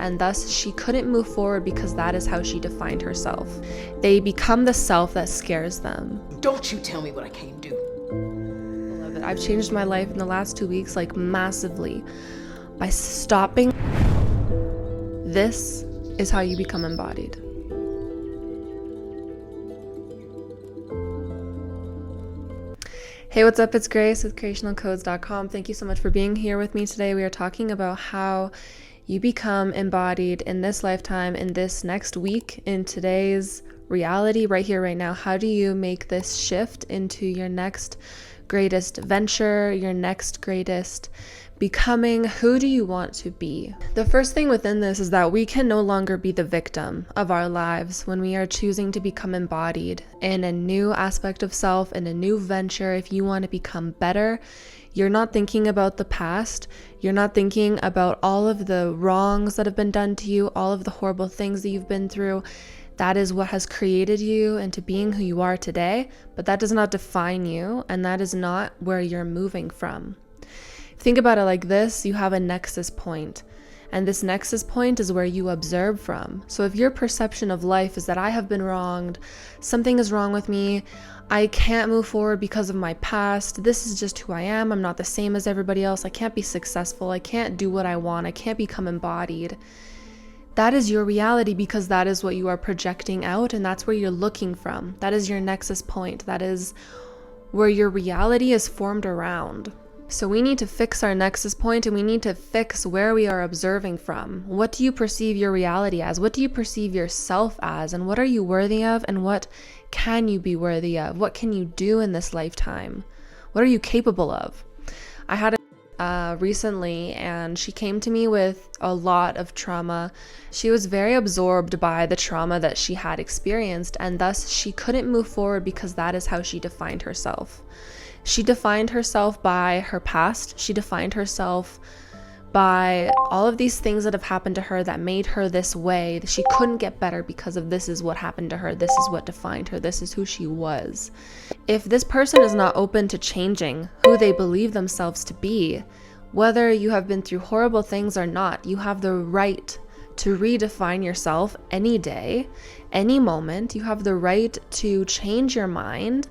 and thus she couldn't move forward because that is how she defined herself. They become the self that scares them. Don't you tell me what I can't do. I've changed my life in the last 2 weeks, like massively, by stopping. This is how you become embodied. Hey, what's up? It's Grace with creationalcodes.com. Thank you so much for being here with me today. We are talking about how you become embodied in this lifetime, in this next week, in today's reality, right here, right now. How do you make this shift into your next greatest venture, your next greatest becoming? Who do you want to be? The first thing within this is that we can no longer be the victim of our lives when we are choosing to become embodied in a new aspect of self, in a new venture. If you want to become better, you're not thinking about the past. You're not thinking about all of the wrongs that have been done to you, all of the horrible things that you've been through. That is what has created you into being who you are today, but that does not define you, and that is not where you're moving from. Think about it like this: you have a nexus point, and this nexus point is where you observe from. So if your perception of life is that I have been wronged, something is wrong with me, I can't move forward because of my past, this is just who I am, I'm not the same as everybody else, I can't be successful, I can't do what I want, I can't become embodied. That is your reality because that is what you are projecting out, and that's where you're looking from. That is your nexus point. That is where your reality is formed around. So we need to fix our nexus point, and we need to fix where we are observing from. What do you perceive your reality as? What do you perceive yourself as? And what are you worthy of? And what can you be worthy of? What can you do in this lifetime? What are you capable of? I had recently, and she came to me with a lot of trauma. She was very absorbed by the trauma that she had experienced, and thus she couldn't move forward because that is how she defined herself. She defined herself by her past. She defined herself by all of these things that have happened to her that made her this way. She couldn't get better because of this is what happened to her. This is what defined her. This is who she was. If this person is not open to changing who they believe themselves to be, whether you have been through horrible things or not, you have the right to redefine yourself any day, any moment. You have the right to change your mind.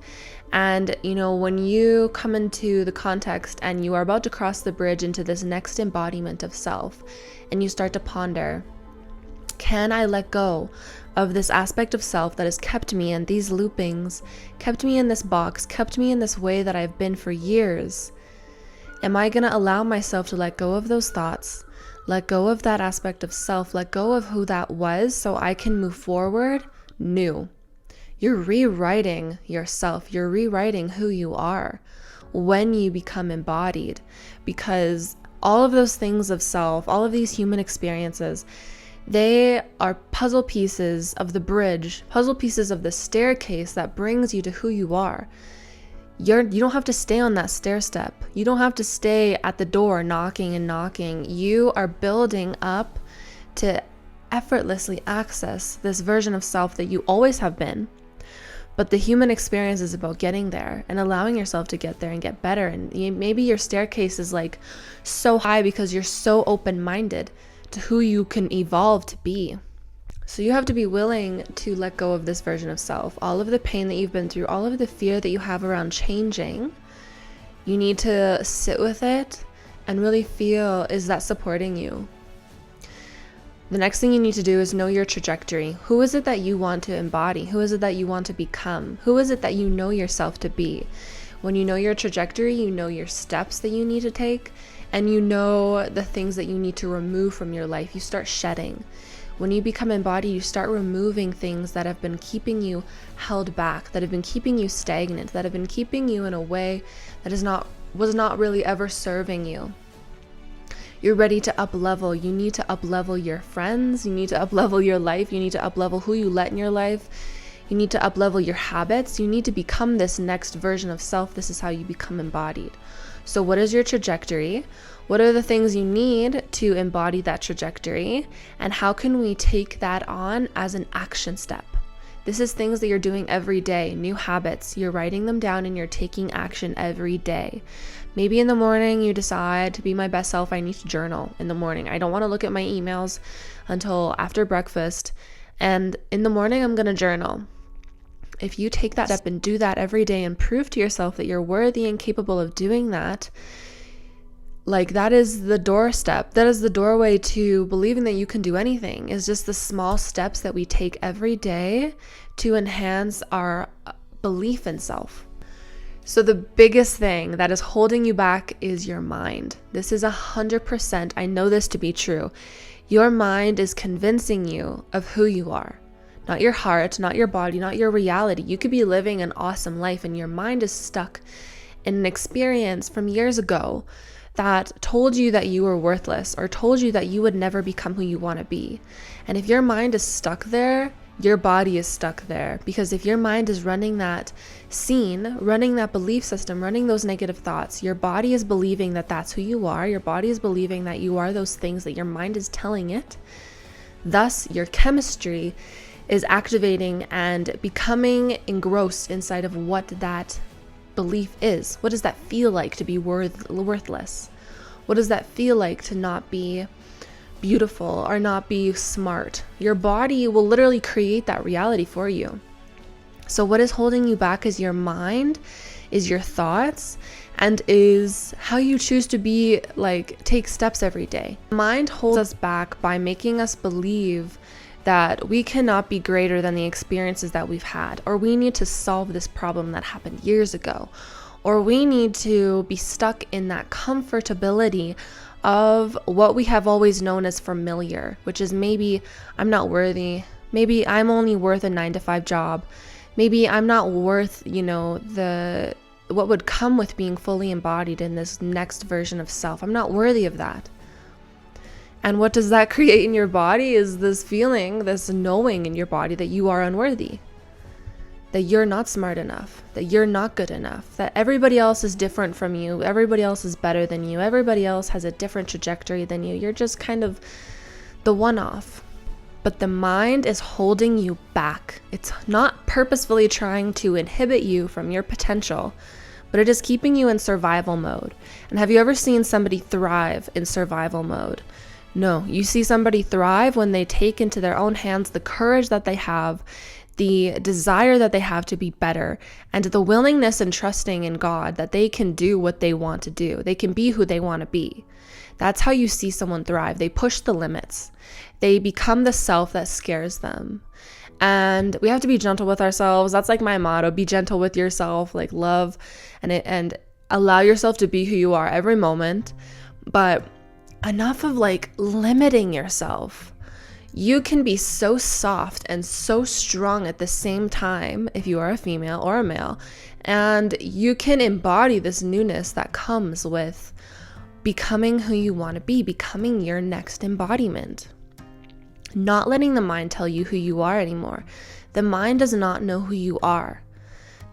And, when you come into the context and you are about to cross the bridge into this next embodiment of self, and you start to ponder, can I let go of this aspect of self that has kept me in these loopings, kept me in this box, kept me in this way that I've been for years? Am I going to allow myself to let go of those thoughts, let go of that aspect of self, let go of who that was so I can move forward new? You're rewriting yourself. You're rewriting who you are when you become embodied, because all of those things of self, all of these human experiences, they are puzzle pieces of the bridge, puzzle pieces of the staircase that brings you to who you are. You don't have to stay on that stair step. You don't have to stay at the door knocking and knocking. You are building up to effortlessly access this version of self that you always have been. But the human experience is about getting there and allowing yourself to get there and get better. And maybe your staircase is like so high because you're so open-minded to who you can evolve to be. So you have to be willing to let go of this version of self. All of the pain that you've been through, all of the fear that you have around changing, you need to sit with it and really feel, is that supporting you? The next thing you need to do is know your trajectory. Who is it that you want to embody? Who is it that you want to become? Who is it that you know yourself to be? When you know your trajectory, you know your steps that you need to take, and you know the things that you need to remove from your life. You start shedding. When you become embodied, you start removing things that have been keeping you held back, that have been keeping you stagnant, that have been keeping you in a way that was not really ever serving you. You're ready to up-level. You need to up-level your friends. You need to up-level your life. You need to up-level who you let in your life. You need to up-level your habits. You need to become this next version of self. This is how you become embodied. So what is your trajectory? What are the things you need to embody that trajectory? And how can we take that on as an action step? This is things that you're doing every day, new habits. You're writing them down and you're taking action every day. Maybe in the morning you decide, to be my best self, I need to journal in the morning. I don't want to look at my emails until after breakfast. And in the morning, I'm going to journal. If you take that step and do that every day and prove to yourself that you're worthy and capable of doing that, like that is the doorstep. That is the doorway to believing that you can do anything. Is just the small steps that we take every day to enhance our belief in self. So the biggest thing that is holding you back is your mind. This is 100%. I know this to be true. Your mind is convincing you of who you are. Not your heart, not your body, not your reality. You could be living an awesome life and your mind is stuck in an experience from years ago that told you that you were worthless or told you that you would never become who you want to be. And if your mind is stuck there, your body is stuck there. Because if your mind is running that scene, running that belief system, running those negative thoughts, your body is believing that that's who you are. Your body is believing that you are those things that your mind is telling it. Thus, your chemistry is activating and becoming engrossed inside of what that belief is. What does that feel like to be worthless? What does that feel like to not be beautiful or not be smart? Your body will literally create that reality for you. So what is holding you back is your mind, is your thoughts, and is how you choose to be, like, take steps every day. Mind holds us back by making us believe that we cannot be greater than the experiences that we've had, or we need to solve this problem that happened years ago, or we need to be stuck in that comfortability of what we have always known as familiar, which is maybe I'm not worthy, maybe I'm only worth a 9-to-5 job, maybe I'm not worth, what would come with being fully embodied in this next version of self. I'm not worthy of that. And what does that create in your body is this feeling, this knowing in your body that you are unworthy, that you're not smart enough, that you're not good enough, that everybody else is different from you, everybody else is better than you, everybody else has a different trajectory than you. You're just kind of the one-off. But the mind is holding you back. It's not purposefully trying to inhibit you from your potential, but it is keeping you in survival mode. And have you ever seen somebody thrive in survival mode? No, you see somebody thrive when they take into their own hands the courage that they have, the desire that they have to be better, and the willingness and trusting in God that they can do what they want to do. They can be who they want to be. That's how you see someone thrive. They push the limits. They become the self that scares them. And we have to be gentle with ourselves. That's like my motto. Be gentle with yourself, like love and allow yourself to be who you are every moment. But enough of like limiting yourself. You can be so soft and so strong at the same time if you are a female or a male, and you can embody this newness that comes with becoming who you want to be, becoming your next embodiment. Not letting the mind tell you who you are anymore. The mind does not know who you are.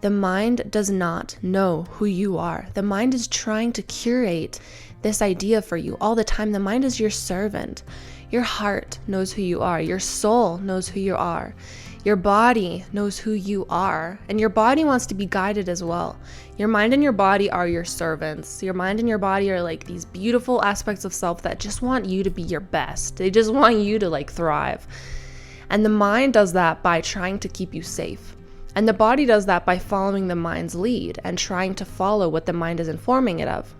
The mind does not know who you are. The mind is trying to curate this idea for you all the time. The mind is your servant. Your heart knows who you are. Your soul knows who you are. Your body knows who you are. And your body wants to be guided as well. Your mind and your body are your servants. Your mind and your body are like these beautiful aspects of self that just want you to be your best. They just want you to like thrive. And the mind does that by trying to keep you safe. And the body does that by following the mind's lead and trying to follow what the mind is informing it of.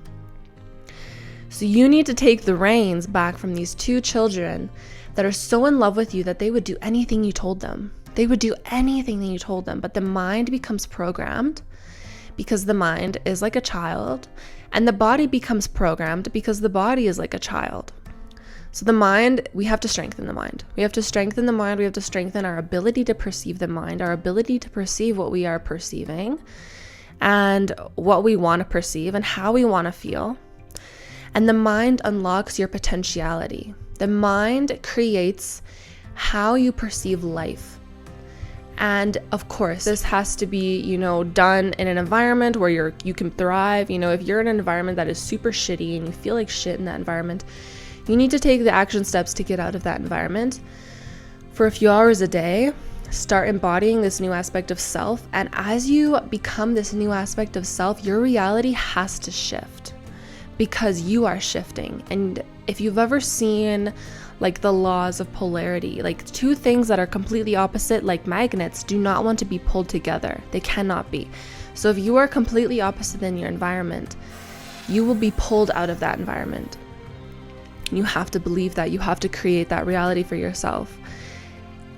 So you need to take the reins back from these two children that are so in love with you that they would do anything you told them. They would do anything that you told them, but the mind becomes programmed because the mind is like a child, and the body becomes programmed because the body is like a child. So the mind, we have to strengthen the mind. We have to strengthen the mind. We have to strengthen our ability to perceive the mind, our ability to perceive what we are perceiving and what we want to perceive and how we want to feel. And the mind unlocks your potentiality. The mind creates how you perceive life. And of course, this has to be, done in an environment where you can thrive. If you're in an environment that is super shitty and you feel like shit in that environment, you need to take the action steps to get out of that environment for a few hours a day. start embodying this new aspect of self. And as you become this new aspect of self, your reality has to shift because you are shifting. And if you've ever seen like the laws of polarity, like two things that are completely opposite, like magnets, do not want to be pulled together. They cannot be. So if you are completely opposite in your environment, you will be pulled out of that environment. You have to believe that. You have to create that reality for yourself.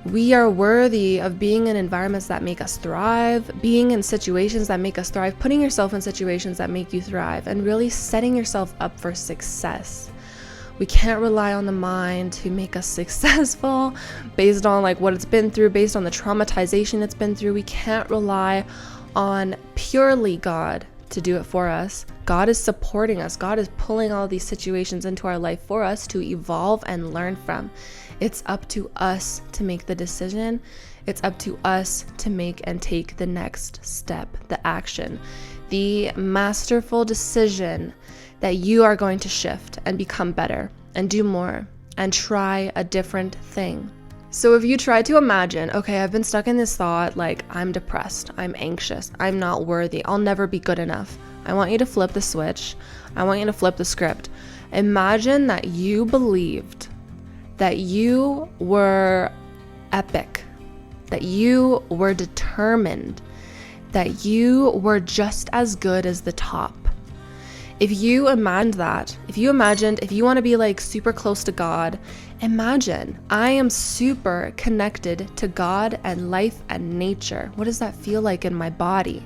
We are worthy of being in environments that make us thrive, being in situations that make us thrive, putting yourself in situations that make you thrive, and really setting yourself up for success. We can't rely on the mind to make us successful based on like what it's been through, based on the traumatization it's been through. We can't rely on purely God to do it for us. God is supporting us. God is pulling all these situations into our life for us to evolve and learn from. It's up to us to make the decision. It's up to us to make and take the next step, the action, the masterful decision that you are going to shift and become better and do more and try a different thing. So if you try to imagine, okay, I've been stuck in this thought, like I'm depressed, I'm anxious, I'm not worthy, I'll never be good enough. I want you to flip the switch. I want you to flip the script. Imagine that you believed that you were epic, that you were determined, that you were just as good as the top. If you imagined that, if you want to be like super close to God, imagine I am super connected to God and life and nature. What does that feel like in my body?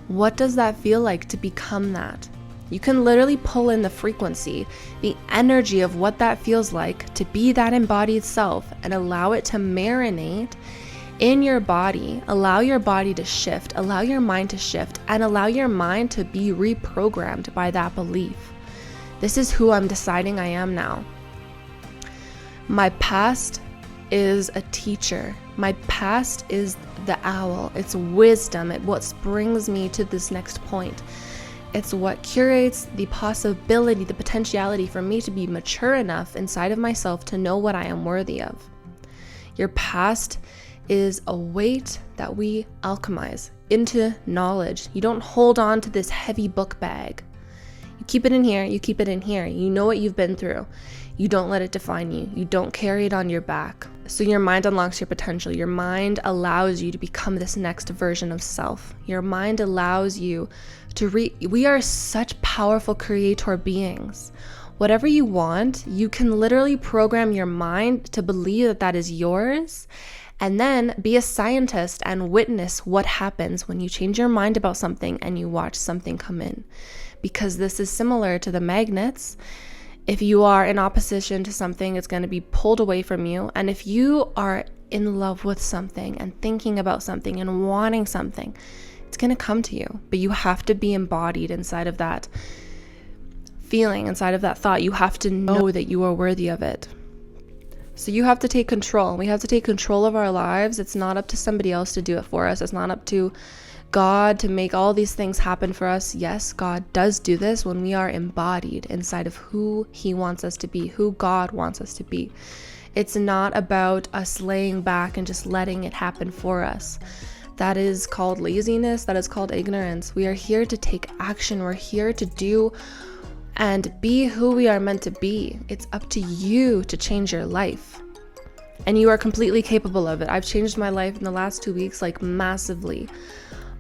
What does that feel like to become that? You can literally pull in the frequency, the energy of what that feels like to be that embodied self and allow it to marinate in your body. Allow your body to shift, allow your mind to shift, and allow your mind to be reprogrammed by that belief. This is who I'm deciding I am now. My past is a teacher. My past is the owl. It's wisdom. It's what brings me to this next point. It's what curates the possibility, the potentiality for me to be mature enough inside of myself to know what I am worthy of. Your past is a weight that we alchemize into knowledge. You don't hold on to this heavy book bag. You keep it in here, you keep it in here. You know what you've been through. You don't let it define you. You don't carry it on your back. So your mind unlocks your potential. Your mind allows you to become this next version of self. Your mind allows you to we are such powerful creator beings. Whatever you want, you can literally program your mind to believe that that is yours, and then be a scientist and witness what happens when you change your mind about something and you watch something come in. Because this is similar to the magnets. If you are in opposition to something, it's going to be pulled away from you. And if you are in love with something and thinking about something and wanting something, it's going to come to you. But you have to be embodied inside of that feeling, inside of that thought. You have to know that you are worthy of it. So you have to take control. We have to take control of our lives. It's not up to somebody else to do it for us. It's not up to God to make all these things happen for us. Yes, God does do this when we are embodied inside of who He wants us to be, who God wants us to be. It's not about us laying back and just letting it happen for us. That is called laziness. That is called ignorance. We are here to take action. We're here to do and be who we are meant to be. It's up to you to change your life. And you are completely capable of it. I've changed my life in the last 2 weeks, like massively,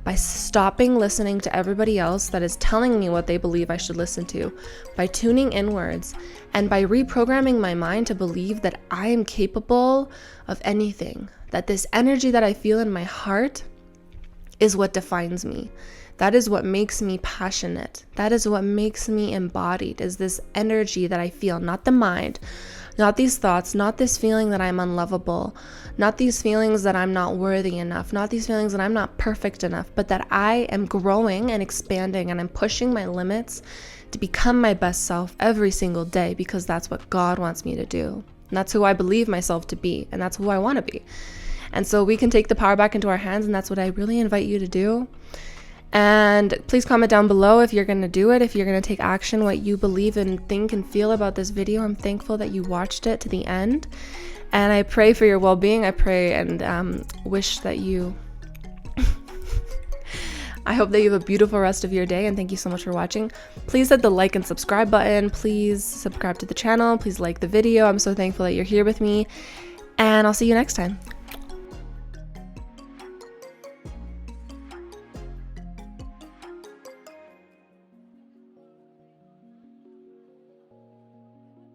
by stopping listening to everybody else that is telling me what they believe I should listen to, by tuning inwards, and by reprogramming my mind to believe that I am capable of anything, that this energy that I feel in my heart is what defines me. That is what makes me passionate. That is what makes me embodied, is this energy that I feel, not the mind, not these thoughts, not this feeling that I'm unlovable, not these feelings that I'm not worthy enough, not these feelings that I'm not perfect enough, but that I am growing and expanding and I'm pushing my limits to become my best self every single day, because that's what God wants me to do. And that's who I believe myself to be, and that's who I want to be. And so we can take the power back into our hands, and that's what I really invite you to do. And please comment down below if you're going to do it, if you're going to take action, what you believe and think and feel about this video. I'm thankful that you watched it to the end. And I pray for your well-being. I pray and wish that you... I hope that you have a beautiful rest of your day, and thank you so much for watching. Please hit the like and subscribe button. Please subscribe to the channel. Please like the video. I'm so thankful that you're here with me. And I'll see you next time.